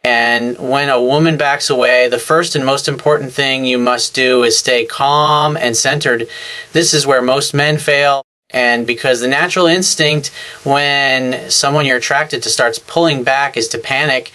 And when a woman backs away, the first and most important thing you must do is stay calm and centered. This is where most men fail. And because the natural instinct when someone you're attracted to starts pulling back is to panic,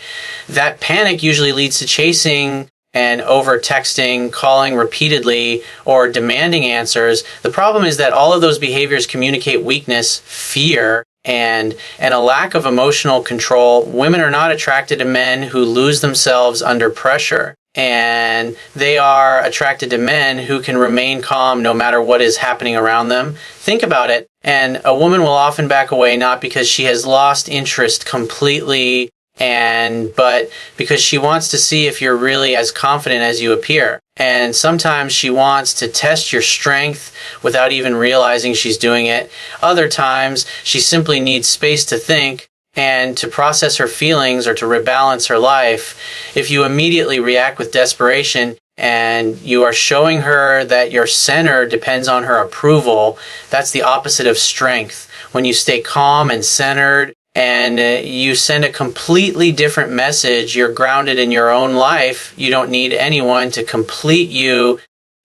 that panic usually leads to chasing and over texting, calling repeatedly, or demanding answers. The problem is that all of those behaviors communicate weakness, fear, and a lack of emotional control. Women are not attracted to men who lose themselves under pressure. And they are attracted to men who can remain calm no matter what is happening around them. Think about it. And a woman will often back away not because she has lost interest completely, but because she wants to see if you're really as confident as you appear. And sometimes she wants to test your strength without even realizing she's doing it. Other times she simply needs space to think and to process her feelings or to rebalance her life. If you immediately react with desperation and you are showing her that your center depends on her approval, that's the opposite of strength. When you stay calm and centered and you send a completely different message, you're grounded in your own life, you don't need anyone to complete you,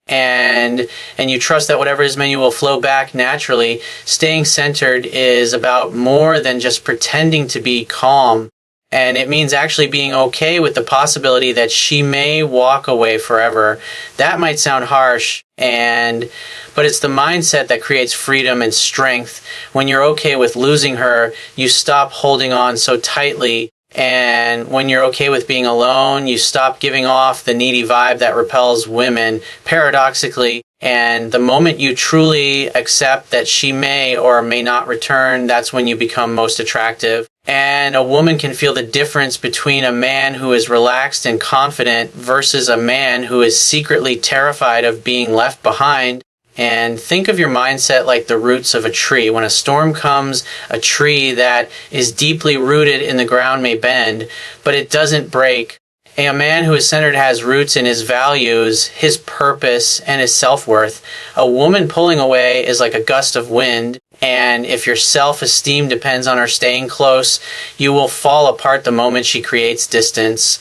and you trust that whatever is meant you will flow back naturally. Staying centered is about more than just pretending to be calm. And it means actually being okay with the possibility that she may walk away forever. That might sound harsh, but it's the mindset that creates freedom and strength. When you're okay with losing her, you stop holding on so tightly. And when you're okay with being alone, you stop giving off the needy vibe that repels women, paradoxically. And the moment you truly accept that she may or may not return, that's when you become most attractive. And a woman can feel the difference between a man who is relaxed and confident versus a man who is secretly terrified of being left behind. And think of your mindset like the roots of a tree. When a storm comes, a tree that is deeply rooted in the ground may bend, but it doesn't break. A man who is centered has roots in his values, his purpose, and his self-worth. A woman pulling away is like a gust of wind, and if your self-esteem depends on her staying close, you will fall apart the moment she creates distance.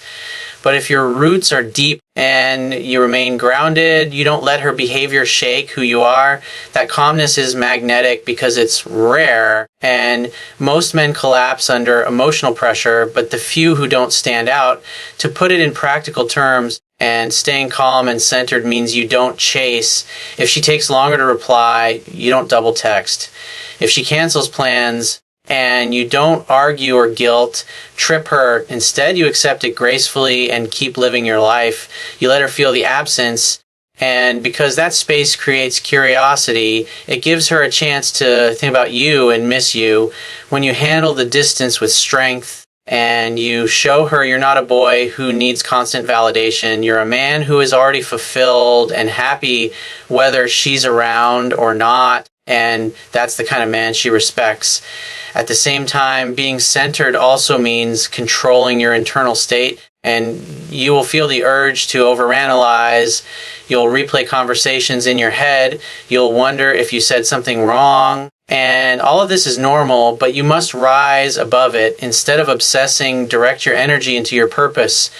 But if your roots are deep and you remain grounded, you don't let her behavior shake who you are, that calmness is magnetic because it's rare. And most men collapse under emotional pressure, but the few who don't stand out. To put it in practical terms, and staying calm and centered means you don't chase. If she takes longer to reply, you don't double text. If she cancels plans, and you don't argue or guilt trip her. Instead, you accept it gracefully and keep living your life. You let her feel the absence, and because that space creates curiosity, it gives her a chance to think about you and miss you. When you handle the distance with strength and you show her you're not a boy who needs constant validation, you're a man who is already fulfilled and happy whether she's around or not. And that's the kind of man she respects. At the same time, being centered also means controlling your internal state, and you will feel the urge to overanalyze. You'll replay conversations in your head. You'll wonder if you said something wrong. And all of this is normal, but you must rise above it. Instead of obsessing, direct your energy into your purpose.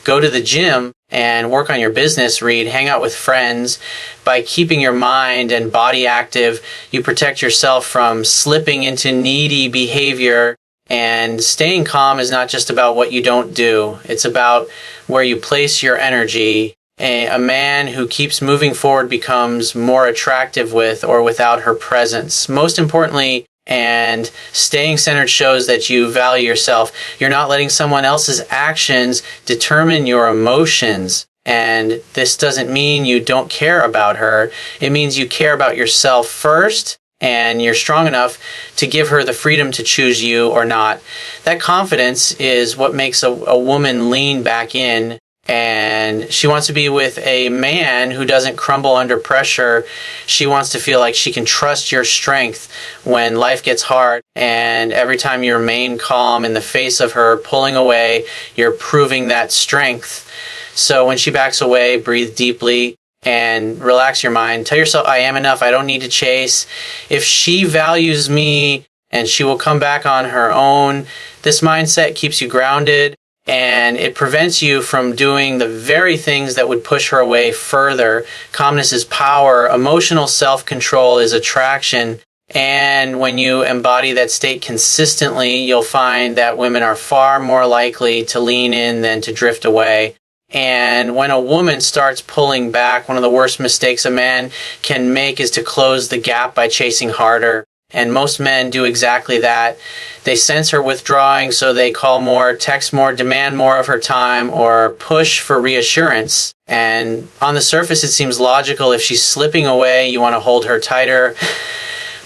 Go to the gym and work on your business, read, hang out with friends. By keeping your mind and body active, you protect yourself from slipping into needy behavior. And staying calm is not just about what you don't do. It's about where you place your energy. A man who keeps moving forward becomes more attractive with or without her presence. Most importantly, and staying centered shows that you value yourself. You're not letting someone else's actions determine your emotions. And this doesn't mean you don't care about her. It means you care about yourself first, and you're strong enough to give her the freedom to choose you or not. That confidence is what makes a woman lean back in. And she wants to be with a man who doesn't crumble under pressure. She wants to feel like she can trust your strength when life gets hard. And every time you remain calm in the face of her pulling away, you're proving that strength. So when she backs away, breathe deeply and relax your mind. Tell yourself, I am enough. I don't need to chase. If she values me, and she will come back on her own. This mindset keeps you grounded and it prevents you from doing the very things that would push her away further. Calmness is power. Emotional self-control is attraction. And when you embody that state consistently, you'll find that women are far more likely to lean in than to drift away. And when a woman starts pulling back, one of the worst mistakes a man can make is to close the gap by chasing harder. And most men do exactly that. They sense her withdrawing, so they call more, text more, demand more of her time, or push for reassurance. And on the surface, it seems logical. If she's slipping away, you want to hold her tighter.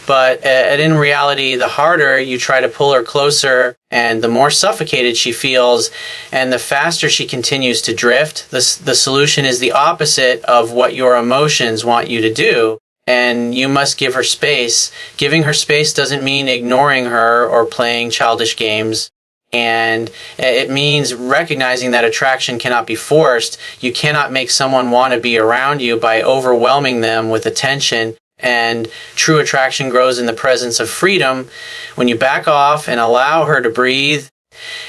But in reality, the harder you try to pull her closer, and the more suffocated she feels, and the faster she continues to drift. The solution is the opposite of what your emotions want you to do. And you must give her space. Giving her space doesn't mean ignoring her or playing childish games. And it means recognizing that attraction cannot be forced. You cannot make someone want to be around you by overwhelming them with attention. And true attraction grows in the presence of freedom when you back off and allow her to breathe,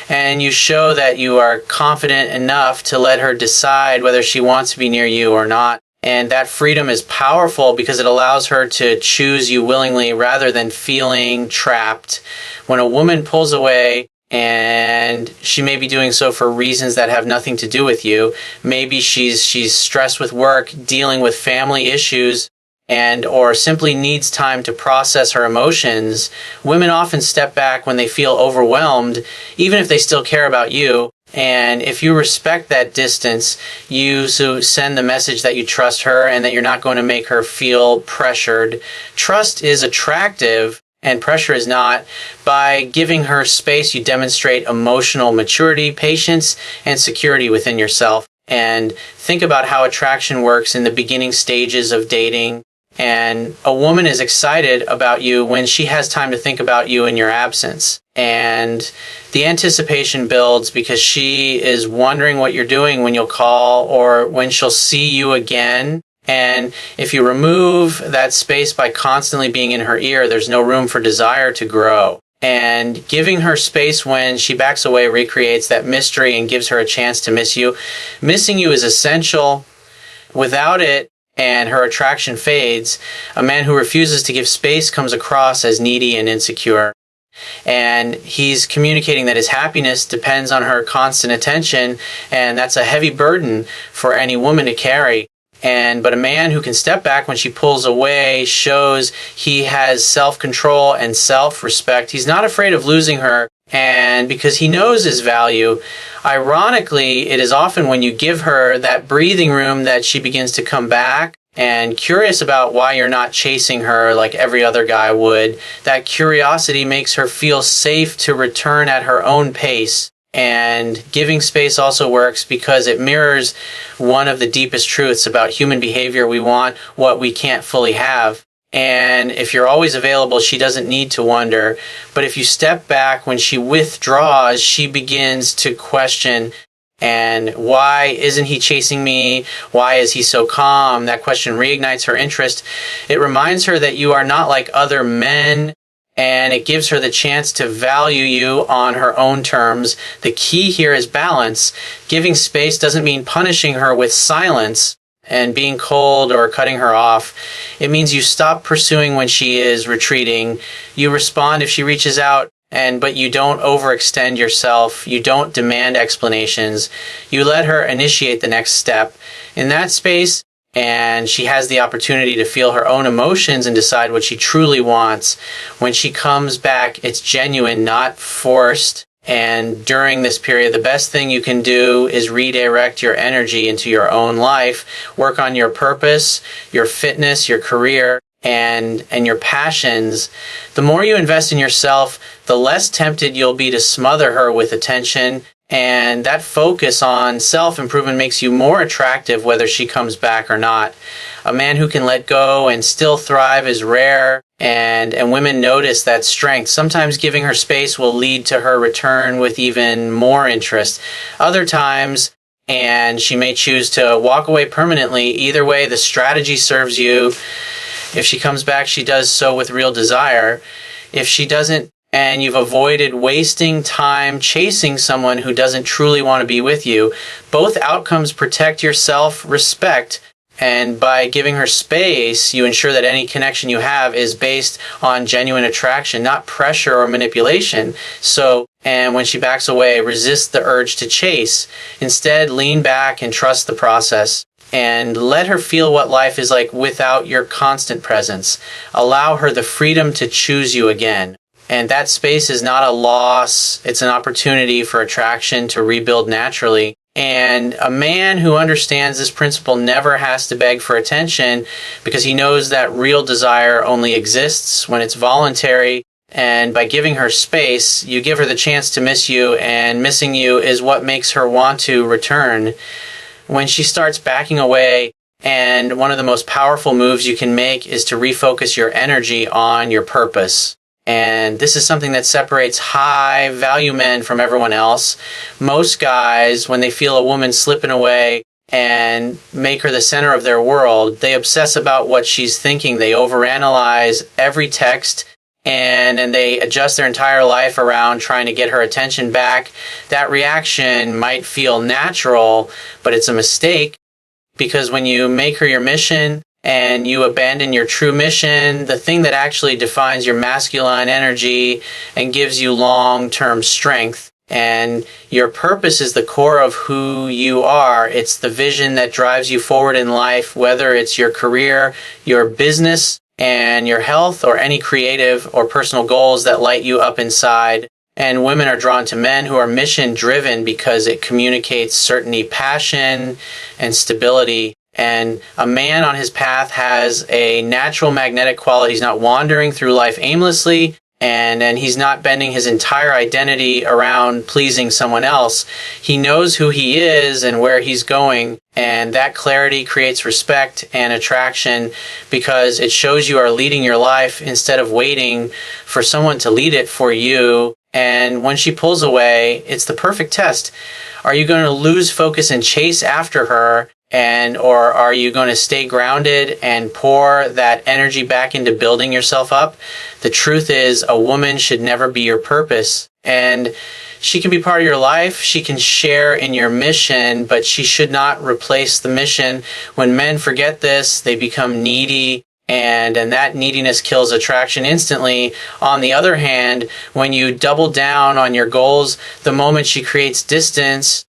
and you show that you are confident enough to let her decide whether she wants to be near you or not. And that freedom is powerful because it allows her to choose you willingly rather than feeling trapped. When a woman pulls away, and she may be doing so for reasons that have nothing to do with you. Maybe she's stressed with work, dealing with family issues, and or simply needs time to process her emotions. Women often step back when they feel overwhelmed, even if they still care about you. And if you respect that distance, you send the message that you trust her and that you're not going to make her feel pressured. Trust is attractive and pressure is not. By giving her space, you demonstrate emotional maturity, patience, and security within yourself. And think about how attraction works in the beginning stages of dating. And a woman is excited about you when she has time to think about you in your absence. And the anticipation builds because she is wondering what you're doing when you'll call or when she'll see you again. And if you remove that space by constantly being in her ear, there's no room for desire to grow. And giving her space when she backs away recreates that mystery and gives her a chance to miss you. Missing you is essential. Without it, and her attraction fades. A man who refuses to give space comes across as needy and insecure. And he's communicating that his happiness depends on her constant attention, and that's a heavy burden for any woman to carry. But a man who can step back when she pulls away shows he has self-control and self-respect. He's not afraid of losing her, and because he knows his value. Ironically, it is often when you give her that breathing room that she begins to come back and curious about why you're not chasing her like every other guy would. That curiosity makes her feel safe to return at her own pace. And giving space also works because it mirrors one of the deepest truths about human behavior. We want what we can't fully have. And if you're always available, she doesn't need to wonder. But if you step back when she withdraws, she begins to question, and why isn't he chasing me? Why is he so calm? That question reignites her interest. It reminds her that you are not like other men, and it gives her the chance to value you on her own terms. The key here is balance. Giving space doesn't mean punishing her with silence and being cold or cutting her off. It means you stop pursuing when she is retreating. You respond if she reaches out, but you don't overextend yourself. You don't demand explanations. You let her initiate the next step. In that space, and she has the opportunity to feel her own emotions and decide what she truly wants. When she comes back, it's genuine, not forced. And during this period, the best thing you can do is redirect your energy into your own life, work on your purpose, your fitness, your career, and your passions. The more you invest in yourself, the less tempted you'll be to smother her with attention. And that focus on self-improvement makes you more attractive whether she comes back or not. A man who can let go and still thrive is rare, and women notice that strength. Sometimes giving her space will lead to her return with even more interest. Other times, and she may choose to walk away permanently. Either way, the strategy serves you. If she comes back, she does so with real desire. If she doesn't, and you've avoided wasting time chasing someone who doesn't truly want to be with you. Both outcomes protect your self-respect, and by giving her space, you ensure that any connection you have is based on genuine attraction, not pressure or manipulation. And when she backs away, resist the urge to chase. Instead, lean back and trust the process. And let her feel what life is like without your constant presence. Allow her the freedom to choose you again. And that space is not a loss. It's an opportunity for attraction to rebuild naturally. And a man who understands this principle never has to beg for attention, because he knows that real desire only exists when it's voluntary. And by giving her space, you give her the chance to miss you, and missing you is what makes her want to return. When she starts backing away, and one of the most powerful moves you can make is to refocus your energy on your purpose. And this is something that separates high value men from everyone else. Most guys, when they feel a woman slipping away and make her the center of their world, they obsess about what she's thinking. They overanalyze every text, and they adjust their entire life around trying to get her attention back. That reaction might feel natural, but it's a mistake, because when you make her your mission and you abandon your true mission, the thing that actually defines your masculine energy and gives you long-term strength, and your purpose is the core of who you are. It's the vision that drives you forward in life, whether it's your career, your business, and your health, or any creative or personal goals that light you up inside. And women are drawn to men who are mission-driven because it communicates certainty, passion, and stability. And a man on his path has a natural magnetic quality. He's not wandering through life aimlessly, and he's not bending his entire identity around pleasing someone else. He knows who he is and where he's going, and that clarity creates respect and attraction, because it shows you are leading your life instead of waiting for someone to lead it for you. And when she pulls away, it's the perfect test. Are you going to lose focus and chase after her? Or are you going to stay grounded and pour that energy back into building yourself up? The truth is, a woman should never be your purpose. And she can be part of your life. She can share in your mission, but she should not replace the mission. When men forget this, they become needy, and that neediness kills attraction instantly. On the other hand, when you double down on your goals, the moment she creates distance,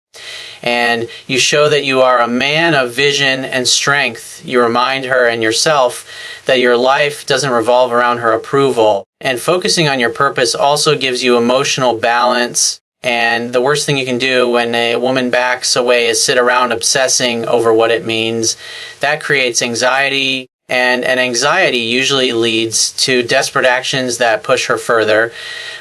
and you show that you are a man of vision and strength, you remind her and yourself that your life doesn't revolve around her approval. And focusing on your purpose also gives you emotional balance. And the worst thing you can do when a woman backs away is sit around obsessing over what it means. That creates anxiety, and anxiety usually leads to desperate actions that push her further.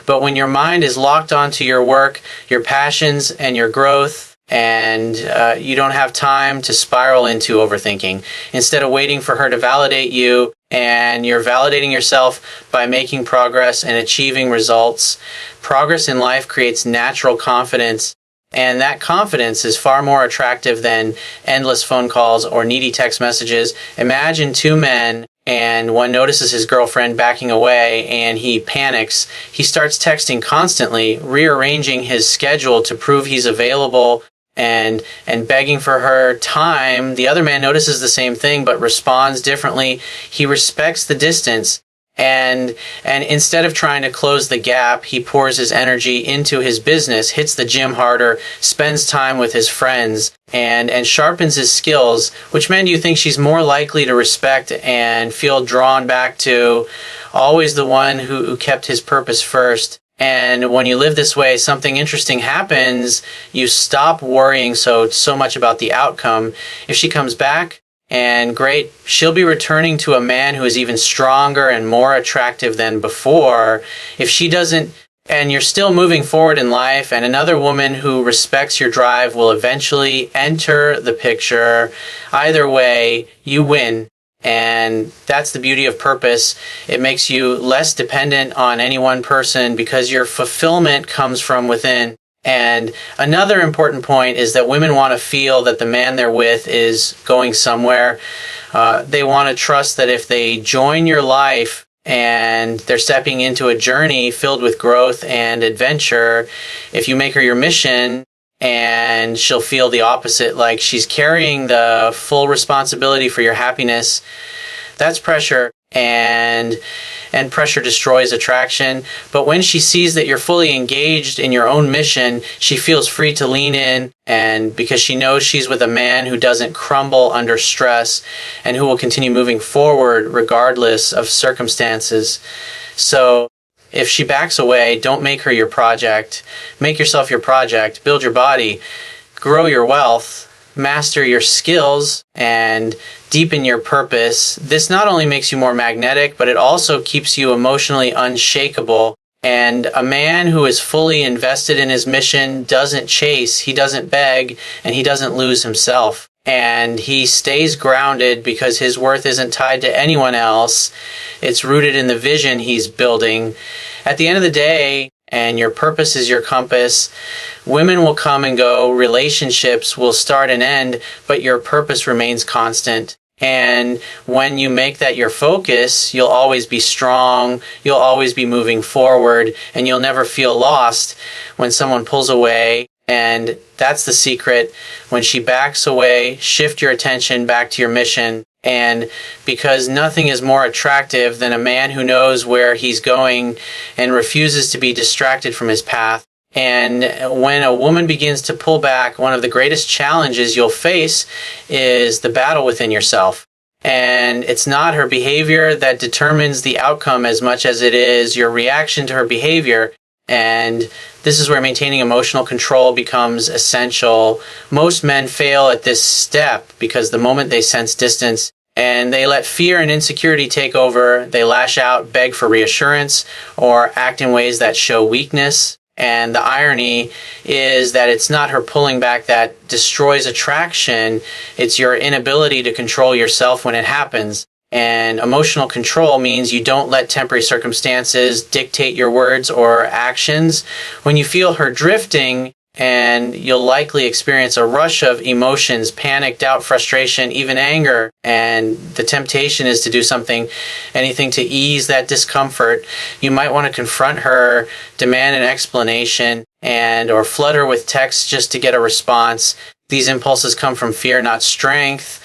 But when your mind is locked onto your work, your passions, and your growth, and you don't have time to spiral into overthinking. Instead of waiting for her to validate you, and you're validating yourself by making progress and achieving results. Progress in life creates natural confidence, and that confidence is far more attractive than endless phone calls or needy text messages. Imagine two men, and one notices his girlfriend backing away, and he panics. He starts texting constantly, rearranging his schedule to prove he's available, and begging for her time. The other man notices the same thing but responds differently. He respects the distance, and instead of trying to close the gap, he pours his energy into his business, hits the gym harder, spends time with his friends, and sharpens his skills. Which man do you think she's more likely to respect and feel drawn back to? Always the one who kept his purpose first. And when you live this way, something interesting happens. You stop worrying so much about the outcome. If she comes back, and great, she'll be returning to a man who is even stronger and more attractive than before. If she doesn't, and you're still moving forward in life, and another woman who respects your drive will eventually enter the picture. Either way, you win. And that's the beauty of purpose. It makes you less dependent on any one person because your fulfillment comes from within. And another important point is that women want to feel that the man they're with is going somewhere. They want to trust that if they join your life and they're stepping into a journey filled with growth and adventure. If you make her your mission, and she'll feel the opposite, like she's carrying the full responsibility for your happiness, that's pressure. And pressure destroys attraction. But when she sees that you're fully engaged in your own mission, she feels free to lean in, and because she knows she's with a man who doesn't crumble under stress and who will continue moving forward regardless of circumstances. So if she backs away, don't make her your project. Make yourself your project. Build your body. Grow your wealth. Master your skills and deepen your purpose. This not only makes you more magnetic, but it also keeps you emotionally unshakable. And a man who is fully invested in his mission doesn't chase, he doesn't beg, and he doesn't lose himself. And he stays grounded because his worth isn't tied to anyone else. It's rooted in the vision he's building. At the end of the day, and your purpose is your compass, women will come and go, relationships will start and end, but your purpose remains constant. And when you make that your focus, you'll always be strong, you'll always be moving forward, and you'll never feel lost when someone pulls away. And that's the secret. When she backs away, shift your attention back to your mission. And because nothing is more attractive than a man who knows where he's going and refuses to be distracted from his path. And when a woman begins to pull back, one of the greatest challenges you'll face is the battle within yourself. And it's not her behavior that determines the outcome as much as it is your reaction to her behavior. And this is where maintaining emotional control becomes essential. Most men fail at this step because the moment they sense distance and they let fear and insecurity take over, they lash out, beg for reassurance, or act in ways that show weakness. And the irony is that it's not her pulling back that destroys attraction, it's your inability to control yourself when it happens. And emotional control means you don't let temporary circumstances dictate your words or actions. When you feel her drifting, and you'll likely experience a rush of emotions, panic, doubt, frustration, even anger. And the temptation is to do anything to ease that discomfort. You might want to confront her, demand an explanation, or flood her with texts just to get a response. These impulses come from fear, not strength.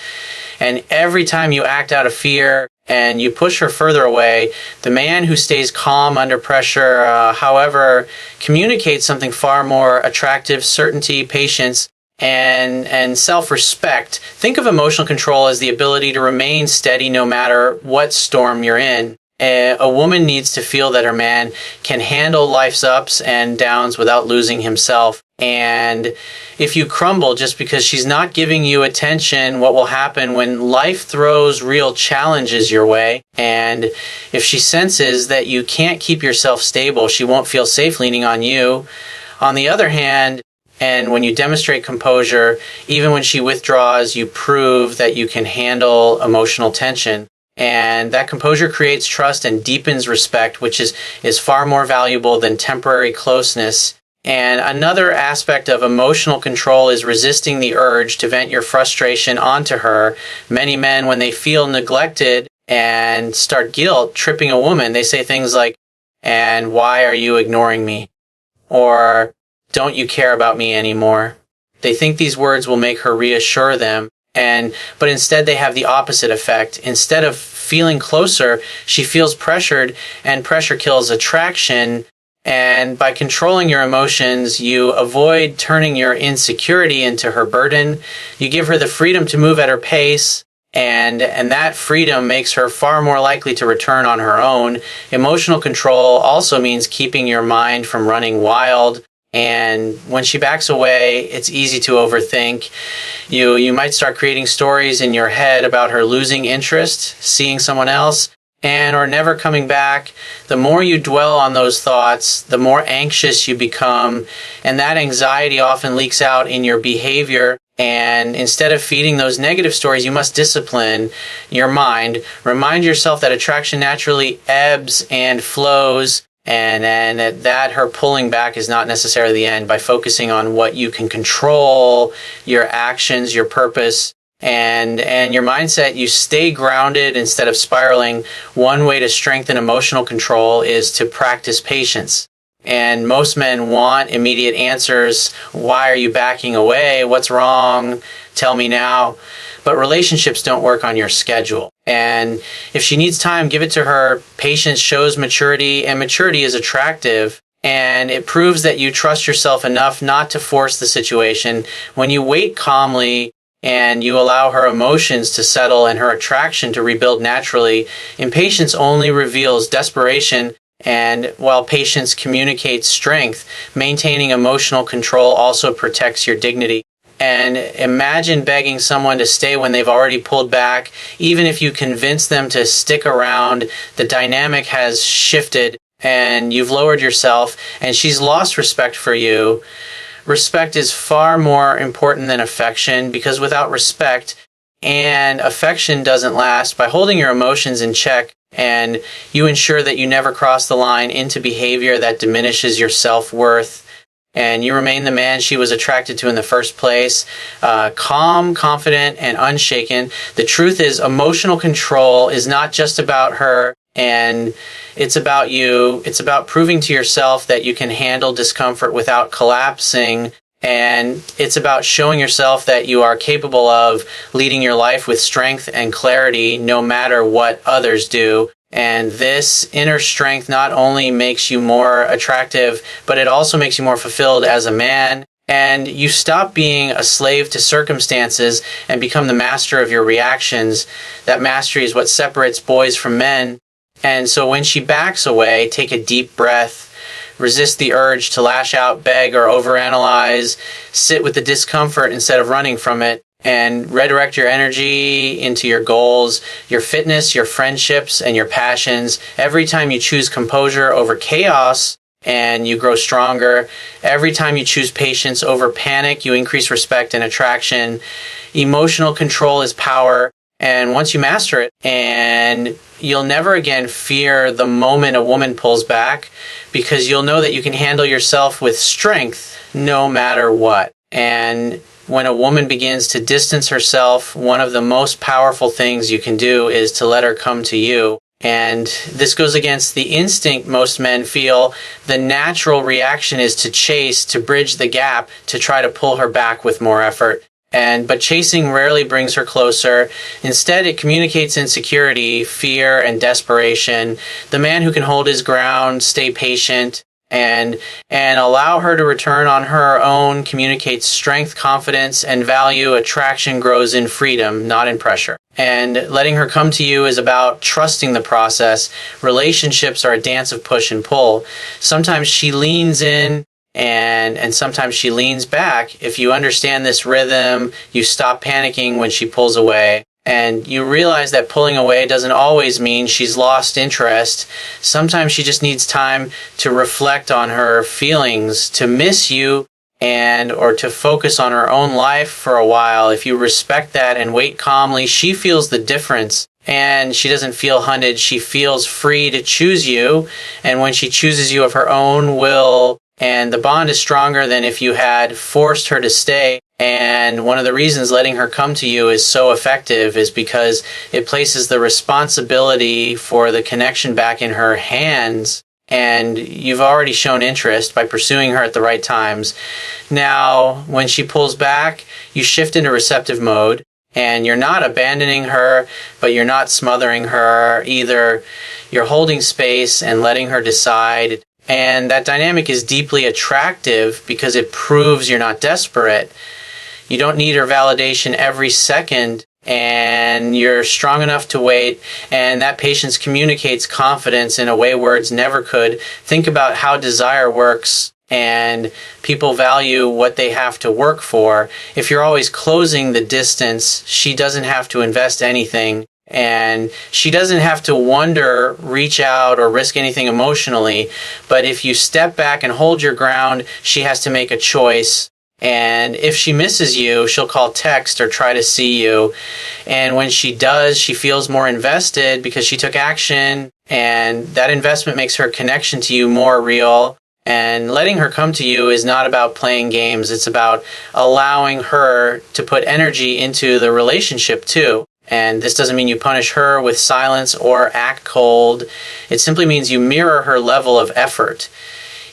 And every time you act out of fear and you push her further away, the man who stays calm under pressure, however, communicates something far more attractive: certainty, patience, and self-respect. Think of emotional control as the ability to remain steady no matter what storm you're in. A woman needs to feel that her man can handle life's ups and downs without losing himself. And if you crumble just because she's not giving you attention, what will happen when life throws real challenges your way? And if she senses that you can't keep yourself stable, she won't feel safe leaning on you. On the other hand, and when you demonstrate composure, even when she withdraws, you prove that you can handle emotional tension. And that composure creates trust and deepens respect, which is far more valuable than temporary closeness. And another aspect of emotional control is resisting the urge to vent your frustration onto her. Many men, when they feel neglected and start guilt tripping a woman, they say things like, "And why are you ignoring me?" Or, "Don't you care about me anymore?" They think these words will make her reassure them. But instead they have the opposite effect. Instead of feeling closer, she feels pressured, and pressure kills attraction. And by controlling your emotions, you avoid turning your insecurity into her burden. You give her the freedom to move at her pace, and that freedom makes her far more likely to return on her own. Emotional control also means keeping your mind from running wild. And when she backs away, it's easy to overthink. You might start creating stories in your head about her losing interest, seeing someone else, or never coming back. The more you dwell on those thoughts, the more anxious you become. And that anxiety often leaks out in your behavior. And instead of feeding those negative stories, you must discipline your mind. Remind yourself that attraction naturally ebbs and flows. And that her pulling back is not necessarily the end. By focusing on what you can control, your actions, your purpose, and your mindset, you stay grounded instead of spiraling. One way to strengthen emotional control is to practice patience. And most men want immediate answers. Why are you backing away? What's wrong? Tell me now. But relationships don't work on your schedule. And if she needs time, give it to her. Patience shows maturity, and maturity is attractive. And it proves that you trust yourself enough not to force the situation. When you wait calmly and you allow her emotions to settle and her attraction to rebuild naturally, impatience only reveals desperation. And while patience communicates strength, maintaining emotional control also protects your dignity. And imagine begging someone to stay when they've already pulled back. Even if you convince them to stick around, the dynamic has shifted and you've lowered yourself and she's lost respect for you. Respect is far more important than affection, because without respect, and affection doesn't last. By holding your emotions in check, and you ensure that you never cross the line into behavior that diminishes your self-worth, and you remain the man she was attracted to in the first place, calm, confident, and unshaken. The truth is, emotional control is not just about her, and it's about you. It's about proving to yourself that you can handle discomfort without collapsing. And it's about showing yourself that you are capable of leading your life with strength and clarity no matter what others do. And this inner strength not only makes you more attractive, but it also makes you more fulfilled as a man. And you stop being a slave to circumstances and become the master of your reactions. That mastery is what separates boys from men. And so when she backs away, take a deep breath. Resist the urge to lash out, beg, or overanalyze. Sit with the discomfort instead of running from it, and redirect your energy into your goals, your fitness, your friendships, and your passions. Every time you choose composure over chaos, and you grow stronger. Every time you choose patience over panic, you increase respect and attraction. Emotional control is power. And once you master it, and you'll never again fear the moment a woman pulls back, because you'll know that you can handle yourself with strength no matter what. And when a woman begins to distance herself, one of the most powerful things you can do is to let her come to you. And this goes against the instinct most men feel. The natural reaction is to chase, to bridge the gap, to try to pull her back with more effort. But chasing rarely brings her closer. Instead, it communicates insecurity, fear, and desperation. The man who can hold his ground, stay patient, and allow her to return on her own communicates strength, confidence, and value. Attraction grows in freedom, not in pressure. And letting her come to you is about trusting the process. Relationships are a dance of push and pull. Sometimes she leans in, and sometimes she leans back. If you understand this rhythm, you stop panicking when she pulls away. And you realize that pulling away doesn't always mean she's lost interest. Sometimes she just needs time to reflect on her feelings, to miss you, or to focus on her own life for a while. If you respect that and wait calmly, she feels the difference. And she doesn't feel hunted. She feels free to choose you. And when she chooses you of her own will, and the bond is stronger than if you had forced her to stay. And one of the reasons letting her come to you is so effective is because it places the responsibility for the connection back in her hands. And you've already shown interest by pursuing her at the right times. Now, when she pulls back, you shift into receptive mode. And you're not abandoning her, but you're not smothering her either. You're holding space and letting her decide. And that dynamic is deeply attractive because it proves you're not desperate. You don't need her validation every second, and you're strong enough to wait, and that patience communicates confidence in a way words never could. Think about how desire works, and people value what they have to work for. If you're always closing the distance, she doesn't have to invest anything. And she doesn't have to wonder, reach out, or risk anything emotionally. But if you step back and hold your ground, she has to make a choice. And if she misses you, she'll call, text, or try to see you. And when she does, she feels more invested because she took action. And that investment makes her connection to you more real. And letting her come to you is not about playing games. It's about allowing her to put energy into the relationship too. And this doesn't mean you punish her with silence or act cold. It simply means you mirror her level of effort.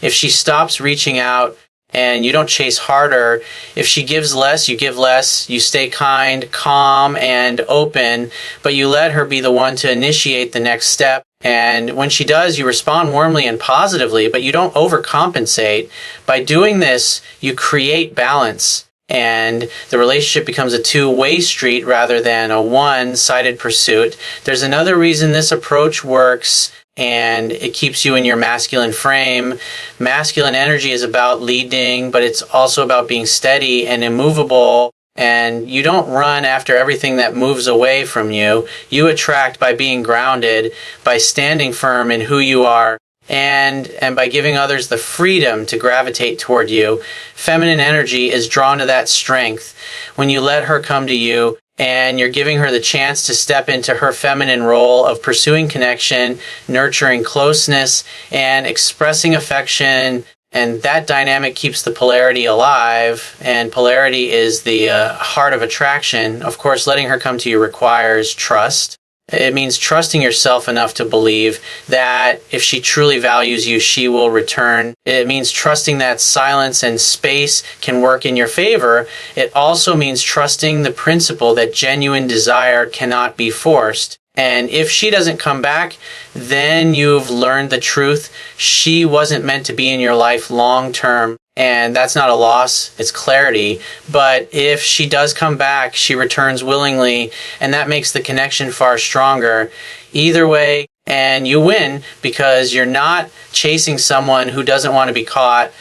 If she stops reaching out and you don't chase harder, if she gives less, you give less, you stay kind, calm, and open, but you let her be the one to initiate the next step. And when she does, you respond warmly and positively, but you don't overcompensate. By doing this, you create balance, and the relationship becomes a two-way street rather than a one-sided pursuit. There's another reason this approach works, and it keeps you in your masculine frame. Masculine energy is about leading, but it's also about being steady and immovable. And you don't run after everything that moves away from you. You attract by being grounded, by standing firm in who you are, and by giving others the freedom to gravitate toward you. Feminine energy is drawn to that strength. When you let her come to you and you're giving her the chance to step into her feminine role of pursuing connection, nurturing closeness, and expressing affection. And that dynamic keeps the polarity alive, and polarity is the heart of attraction. Of course, letting her come to you requires trust. It means trusting yourself enough to believe that if she truly values you, she will return. It means trusting that silence and space can work in your favor. It also means trusting the principle that genuine desire cannot be forced. And if she doesn't come back, then you've learned the truth. She wasn't meant to be in your life long term. And that's not a loss, it's clarity. But if she does come back, she returns willingly, and that makes the connection far stronger. Either way, and you win because you're not chasing someone who doesn't want to be caught.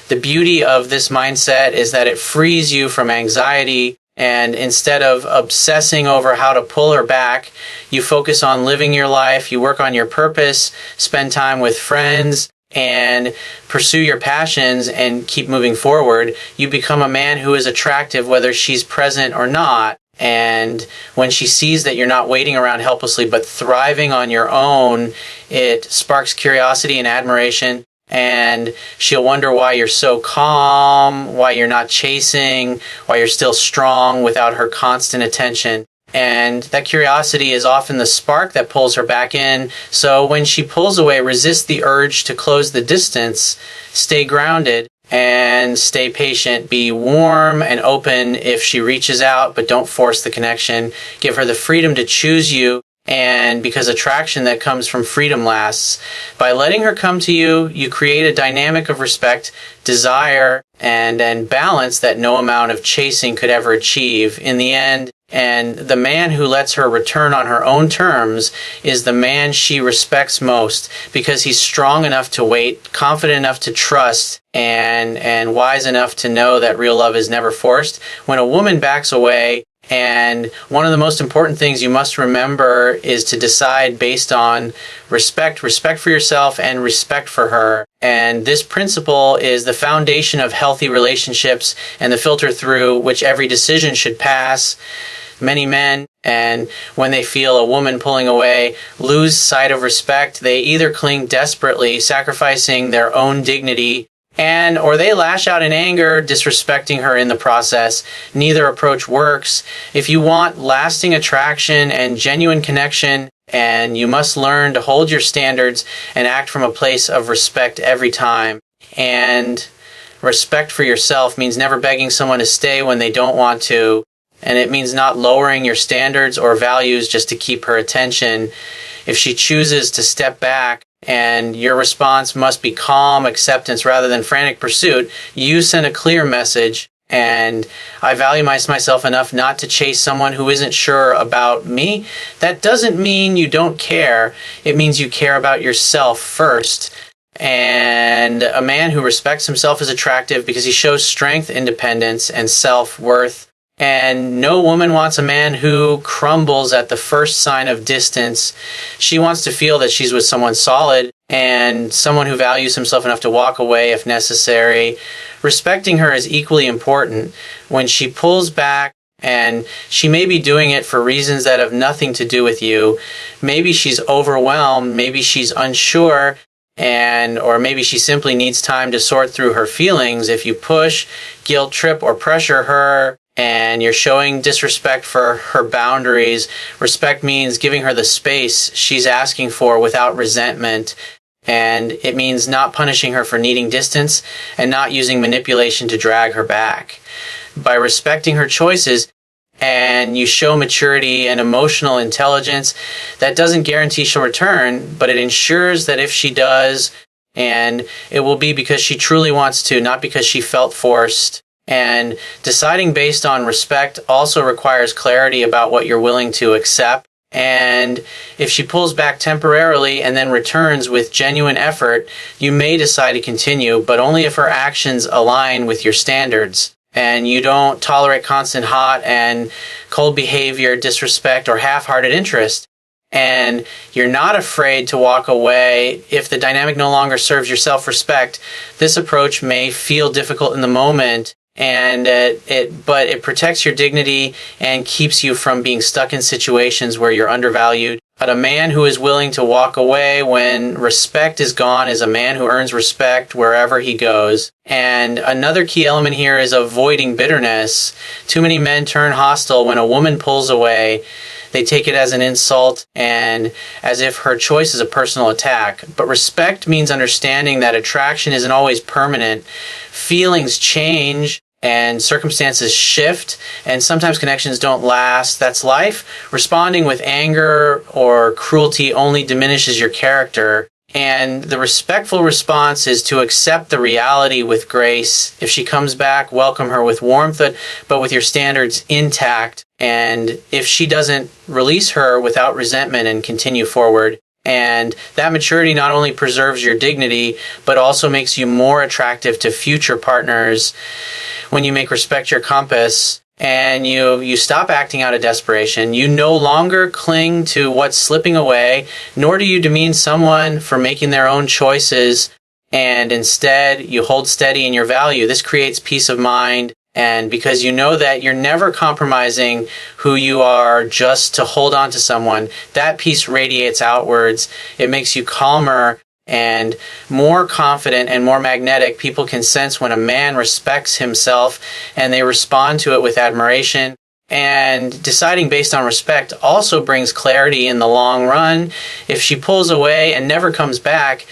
The beauty of this mindset is that it frees you from anxiety. And instead of obsessing over how to pull her back, you focus on living your life, you work on your purpose, spend time with friends, and pursue your passions and keep moving forward. You become a man who is attractive whether she's present or not. And when she sees that you're not waiting around helplessly but thriving on your own, it sparks curiosity and admiration. And she'll wonder why you're so calm, why you're not chasing, why you're still strong without her constant attention. And that curiosity is often the spark that pulls her back in. So when she pulls away, resist the urge to close the distance, stay grounded, and stay patient. Be warm and open if she reaches out, but don't force the connection. Give her the freedom to choose you. And because attraction that comes from freedom lasts. By letting her come to you, you create a dynamic of respect, desire, and balance that no amount of chasing could ever achieve. In the end, and the man who lets her return on her own terms is the man she respects most because he's strong enough to wait, confident enough to trust, and wise enough to know that real love is never forced. When a woman backs away, and one of the most important things you must remember is to decide based on respect for yourself and respect for her. And this principle is the foundation of healthy relationships and the filter through which every decision should pass. Many men, and when they feel a woman pulling away, lose sight of respect. They either cling desperately, sacrificing their own dignity, or they lash out in anger, disrespecting her in the process. Neither approach works. If you want lasting attraction and genuine connection, and you must learn to hold your standards and act from a place of respect every time. And respect for yourself means never begging someone to stay when they don't want to. And it means not lowering your standards or values just to keep her attention. If she chooses to step back, and your response must be calm acceptance rather than frantic pursuit, you send a clear message. And I value myself enough not to chase someone who isn't sure about me. That doesn't mean you don't care. It means you care about yourself first. And a man who respects himself is attractive because he shows strength, independence, and self-worth. And no woman wants a man who crumbles at the first sign of distance. She wants to feel that she's with someone solid and someone who values himself enough to walk away if necessary. Respecting her is equally important. When she pulls back, and she may be doing it for reasons that have nothing to do with you. Maybe she's overwhelmed, maybe she's unsure, or maybe she simply needs time to sort through her feelings. If you push, guilt trip, or pressure her, and you're showing disrespect for her boundaries, respect means giving her the space she's asking for without resentment. And it means not punishing her for needing distance and not using manipulation to drag her back. By respecting her choices, and you show maturity and emotional intelligence, that doesn't guarantee she'll return, but it ensures that if she does, and it will be because she truly wants to, not because she felt forced. And deciding based on respect also requires clarity about what you're willing to accept. And if she pulls back temporarily and then returns with genuine effort, you may decide to continue, but only if her actions align with your standards. And you don't tolerate constant hot and cold behavior, disrespect, or half-hearted interest. And you're not afraid to walk away if the dynamic no longer serves your self-respect. This approach may feel difficult in the moment, but it protects your dignity and keeps you from being stuck in situations where you're undervalued. But a man who is willing to walk away when respect is gone is a man who earns respect wherever he goes. And another key element here is avoiding bitterness. Too many men turn hostile when a woman pulls away. They take it as an insult and as if her choice is a personal attack. But respect means understanding that attraction isn't always permanent. Feelings change and circumstances shift, and sometimes connections don't last. That's life. Responding with anger or cruelty only diminishes your character. And the respectful response is to accept the reality with grace. If she comes back, welcome her with warmth, but with your standards intact. And if she doesn't, release her without resentment and continue forward. And that maturity not only preserves your dignity, but also makes you more attractive to future partners. When you make respect your compass and you stop acting out of desperation, you no longer cling to what's slipping away, nor do you demean someone for making their own choices, and instead you hold steady in your value. This creates peace of mind. And because you know that you're never compromising who you are just to hold on to someone, that peace radiates outwards. It makes you calmer and more confident and more magnetic. People can sense when a man respects himself, and they respond to it with admiration. And deciding based on respect also brings clarity in the long run. If she pulls away and never comes back,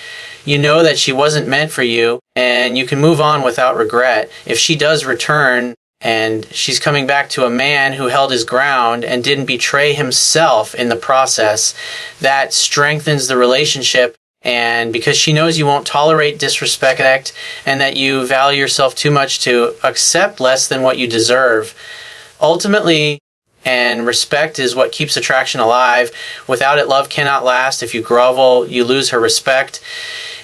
you know that she wasn't meant for you, and you can move on without regret. If she does return and she's coming back to a man who held his ground and didn't betray himself in the process, that strengthens the relationship. And because she knows you won't tolerate disrespect and that you value yourself too much to accept less than what you deserve. Ultimately, and respect is what keeps attraction alive. Without it, love cannot last. If you grovel, you lose her respect.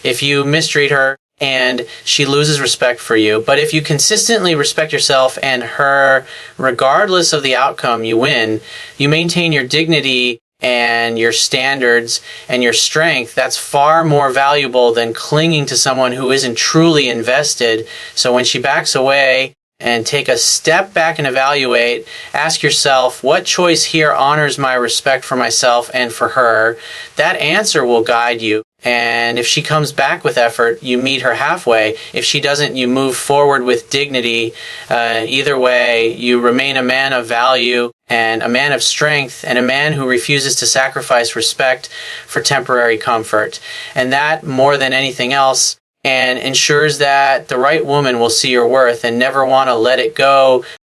If you mistreat her, and she loses respect for you. But if you consistently respect yourself and her, regardless of the outcome, you win. You maintain your dignity and your standards and your strength. That's far more valuable than clinging to someone who isn't truly invested. So when she backs away, and take a step back and evaluate, ask yourself, what choice here honors my respect for myself and for her? That answer will guide you. And if she comes back with effort, you meet her halfway. If she doesn't, you move forward with dignity. Either way, you remain a man of value and a man of strength and a man who refuses to sacrifice respect for temporary comfort. And that, more than anything else, and ensures that the right woman will see your worth and never want to let it go